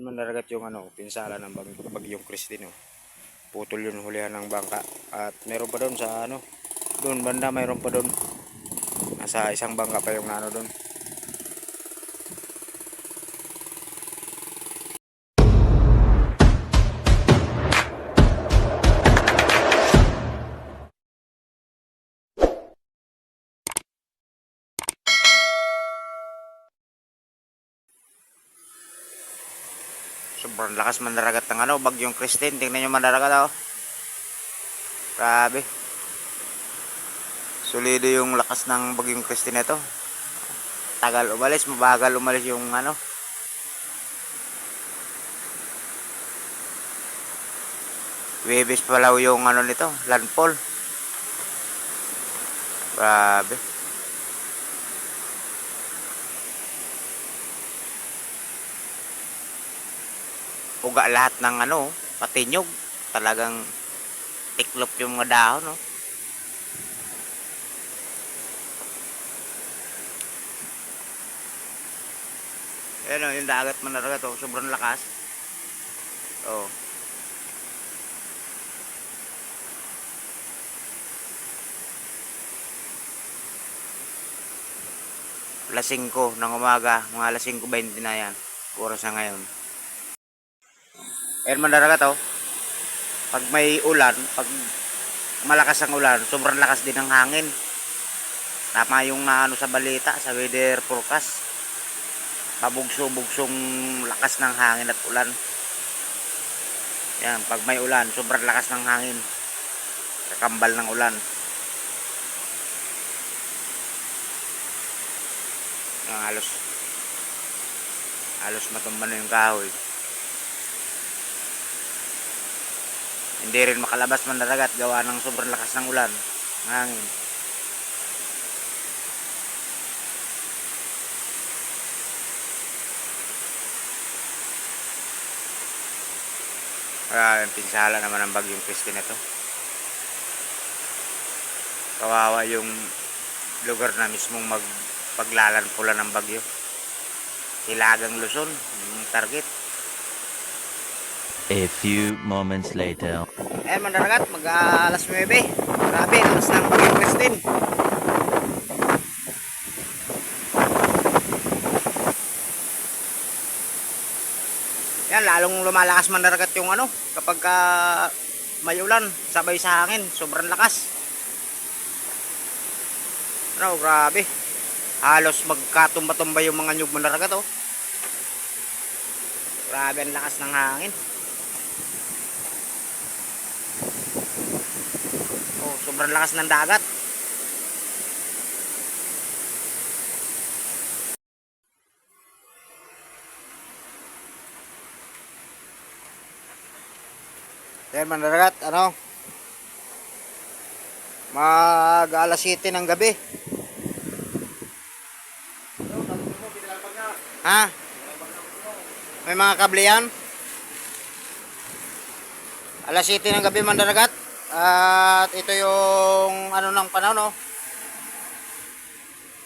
Yan man naragat yung pinsala ng bagyong Christine. Putol yung hulihan ng bangka. At meron pa doon sa doon banda mayroon pa doon. Nasa isang bangka pa yung doon. Sobrang lakas mandaragat ng bagyong Christine. Tingnan nyo mandaragat Grabe. Solido yung lakas ng bagyong Christine ito. Tagal umalis, mabagal umalis yung Webes palaw yung nito, landfall. Grabe. Uga lahat ng patinyog. Talagang tiklop yung mga dahon, no. Ayan yung dagat manaragat, sobrang lakas. Alas 5 ng umaga, mga alas 5:20 na yan. Oras na ngayon. Ayan mandaragat pag may ulan, pag malakas ang ulan, sobrang lakas din ng hangin. Tama yung sa balita, sa weather forecast. Pabugso-bugsong lakas ng hangin at ulan. Yan, pag may ulan, sobrang lakas ng hangin. Kakambal ng ulan. Halos matumba na yung kahoy. Hindi rin makalabas mandaragat gawa ng sobrang lakas ng ulan, hangin. Yung pinsala naman ng bagyong Christine ito. Kawawa yung lugar na mismong paglalanpulan ng bagyo. Hilagang Luzon, yung target. A few moments later. Mandaragat, alas 9. Grabe, lakas ng bagyong Christine. Yan, lalong lumalakas mandaragat yung kapag may ulan, sabay sa hangin, sobrang lakas. Grabe. Halos magkatumba-tumba yung mga nyug mandaragat Grabe ang lakas ng hangin. Sobrang lakas ng dagat. Yan mandaragat, mag alas 7 ng gabi. Ha? May mga kable yan? Alas 7 ng gabi mandaragat. At ito yung ng panahon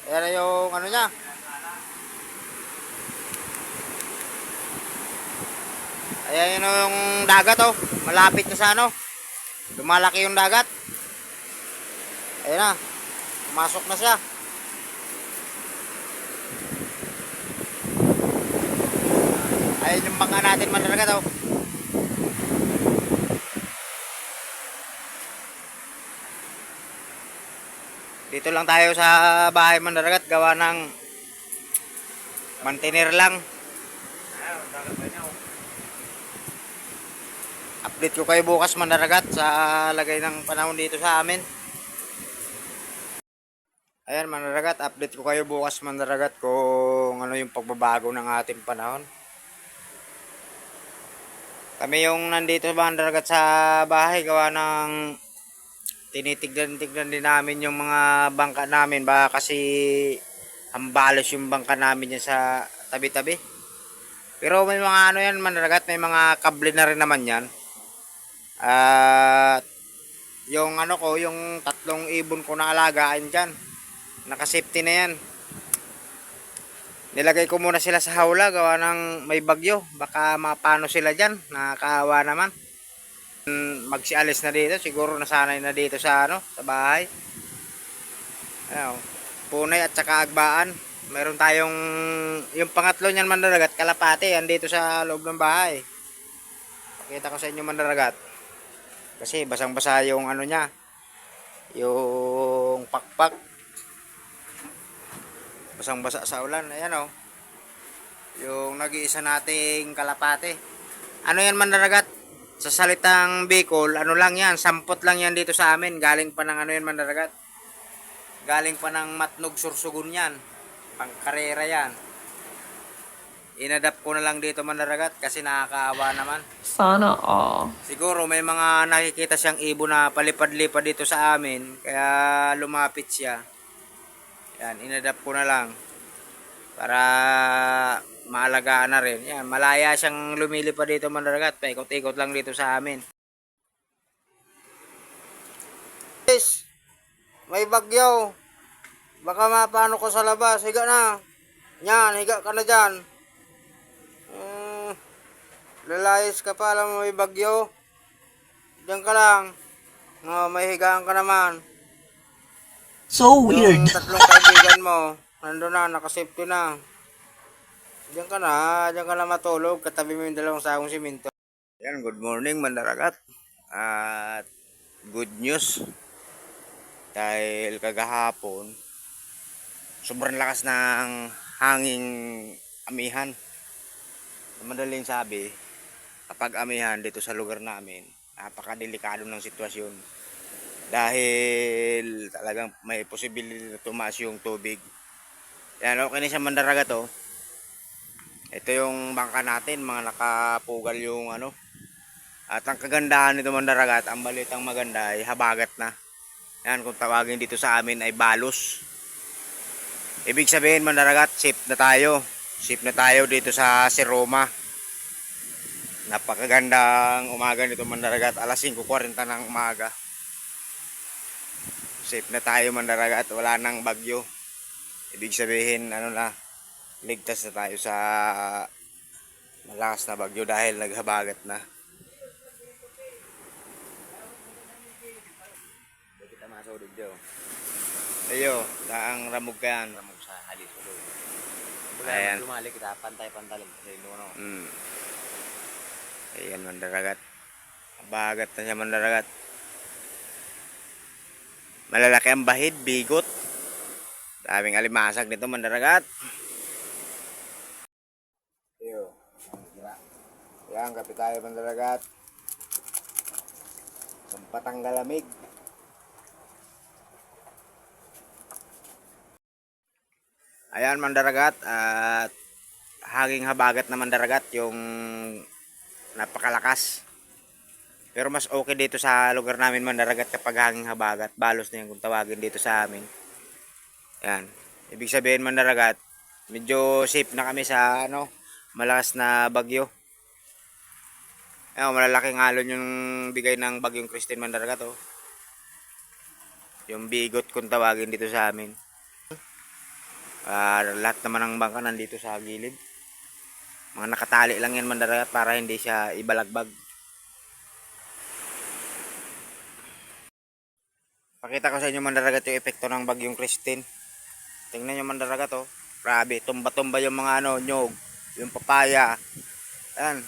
Ayan yung niya. Ayan yung dagat malapit na sa lumalaki yung dagat. Ayan na, pumasok na siya. Ayan yung bangka natin mandaragat Dito lang tayo sa bahay mandaragat, gawa ng mantener lang. Update ko kayo bukas mandaragat sa lagay ng panahon dito sa amin. Ayan mandaragat, update ko kayo bukas mandaragat kung yung pagbabago ng ating panahon. Kami yung nandito mandaragat sa bahay, gawa ng tinitignan din namin yung mga bangka namin, baka kasi hambalos yung bangka namin yan sa tabi-tabi. Pero may mga yan mandaragat, may mga kable na rin naman yan. At yung yung 3 ibon ko na alagaan dyan, naka-safety na yan. Nilagay ko muna sila sa hawla gawa ng may bagyo. Baka mapano sila dyan. Nakakaawa naman. Magsialis na dito. Siguro nasanay na dito sa sa bahay. Ano, punay at saka agbaan. Meron tayong yung pangatlo niyan mandaragat, kalapate, andito sa loob ng bahay. Pakita ko sa inyo mandaragat. Kasi basang-basa yung niya, yung pakpak. Basang-basa sa ulan. Ayan yung nag-iisa nating kalapate. Ano yan mandaragat? Sa salitang Bicol, ano lang yan, sampot lang yan dito sa amin. Galing pa ng yan mandaragat. Galing pa ng Matnog Sursugun yan. Pangkarera yan. Inadapt ko na lang dito mandaragat kasi nakakaawa naman. Sana all. Siguro may mga nakikita siyang ibon na palipad-lipad dito sa amin. Kaya lumapit siya. Yan, inadapt ko na lang. Para maalagaan na rin. Yan, malaya siyang lumilipad dito mandaragat. Paikot-ikot lang dito sa amin. Guys, may bagyo. Baka mapano ko sa labas. Higa na. Yan, higa ka na dyan. Lalayas ka pa, alam mo may bagyo. Diyan ka lang. May higaan ka naman. So weird. Yung tatlong kaibigan mo, nandun na, nakasafety na. Diyan ka na matulog. Katabi mo yung dalawang sakong simento. Yan, good morning mandaragat. At good news. Dahil kagahapon, sobrang lakas ng hanging amihan. Madaling sabi, kapag amihan dito sa lugar namin, napakadelikado ng sitwasyon. Dahil talagang may posibilidad na tumaas yung tubig. Yan, okay na siya mandaragat Ito yung bangka natin, mga nakapugal yung At ang kagandahan nito mandaragat, ang balitang maganda ay habagat na. Yan, kung tawagin dito sa amin ay balos. Ibig sabihin mandaragat, safe na tayo. Safe na tayo dito sa Siroma. Napakagandang umaga nito mandaragat, alas 5:40 ng umaga. Safe na tayo mandaragat, wala nang bagyo. Ibig sabihin ligtas na tayo sa malakas na bagyo dahil naghabagat na. Kita masod dito. Ayo, daang ramog kan, ramog sa halis ulo. Ayan. Lumalik kita pantay-pantay lang sa inuno. Ayan mandaragat. Bagat na siya mandaragat. Malalaki ang bahid, bigot. Daming alimasag nito mandaragat. Ayo. Ayan, kapit tayo mandaragat. Sampatang galamig. Ayan mandaragat at hanging habagat na mandaragat yung napakalakas. Pero mas okay dito sa lugar namin mandaragat kapag hanging habagat. Balos na yung kung tawagin dito sa amin. Ayan. Ibig sabihin mandaragat, medyo safe na kami sa malakas na bagyo. Ayan, malalaking alon yung bigay ng bagyong Christine mandaragat Yung bigot kung tawagin dito sa amin. Lahat naman ng bangka nandito sa gilid. Mga nakatali lang yan mandaragat para hindi siya ibalagbag. Pakita ko sa inyo mandaragat yung epekto ng bagyong Christine. Tingnan nyo mandaragat grabe, tumba-tumba yung mga nyog, yung papaya. Ayan,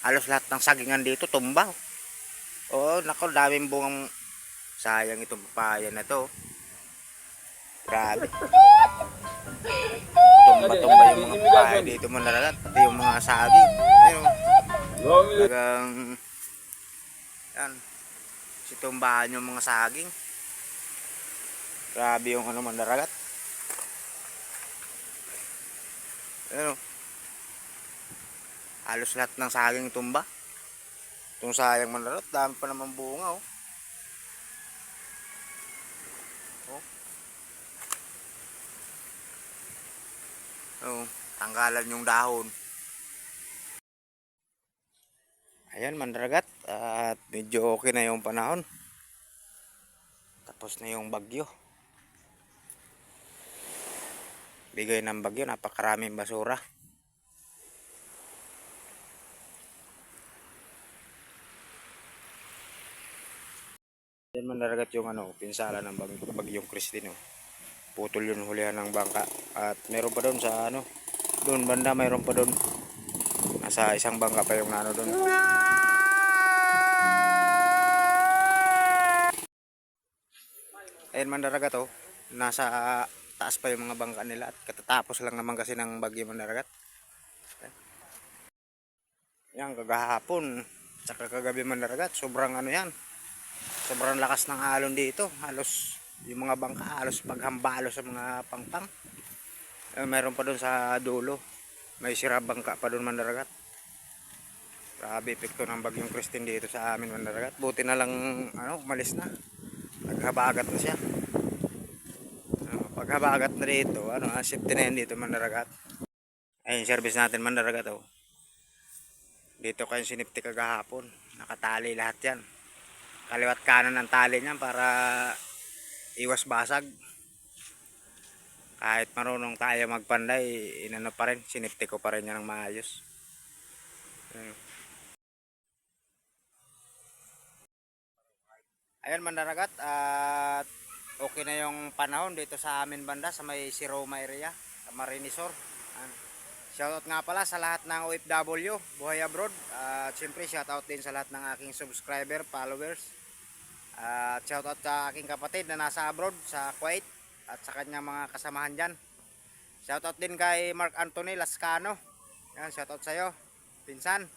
halos lahat ng sagingan dito tumba. Nako, daming bungang. Sayang itong papaya na to. Grabe. Tumba-tumba yung mga papaya dito mandaragat, pati yung mga saging. Talagang yan, situmbahan yung mga saging. Grabe yung mandaragat. Halos lahat ng saging tumba. Itong sayang mandaragat, dami pa naman bunga tanggalan yung dahon. Ayan mandaragat, at medyo okay na yung panahon. Tapos na yung bagyo. Bigay ng bagyo, napakaraming basura. Yan mandaragat yung pinsala ng bagyong Christine. Putol yung hulihan ng bangka. At meron pa doon sa doon banda mayroon pa doon. Nasa isang bangka pa yung doon. Ayan mandaragat nasa taas pa yung mga bangka nila at katatapos lang naman kasi ng bagyo mandaragat. Yan kagahapon tsaka kagabi mandaragat, sobrang yan. Sobrang lakas ng alon dito. Halos yung mga bangka halos paghambalo sa mga pangpang. Mayroon pa doon sa dulo. May sira bangka pa doon mandaragat. Grabe epekto ng bagyong Christine dito sa amin mandaragat. Buti na lang umalis na. Naghabagat na siya. Paghabagat na dito, safety na yan dito mandaragat. Ayun service natin mandaragat Dito kayo sinipti kagahapon. Nakatali lahat yan. Kaliwat kanan ng tali niyan para iwas basag. Kahit marunong tayo magpanday, pa rin, sinipti ko pa rin yan ng maayos. Ayan mandaragat, at okay na yung panahon dito sa amin banda sa may Siroma area, sa Marinisor. Shoutout nga pala sa lahat ng OFW, buhay abroad. At siyempre shoutout din sa lahat ng aking subscriber, followers. At shoutout sa aking kapatid na nasa abroad sa Kuwait at sa kanyang mga kasamahan dyan. Shoutout din kay Mark Anthony Lascano. Yan, shoutout sa'yo, pinsan.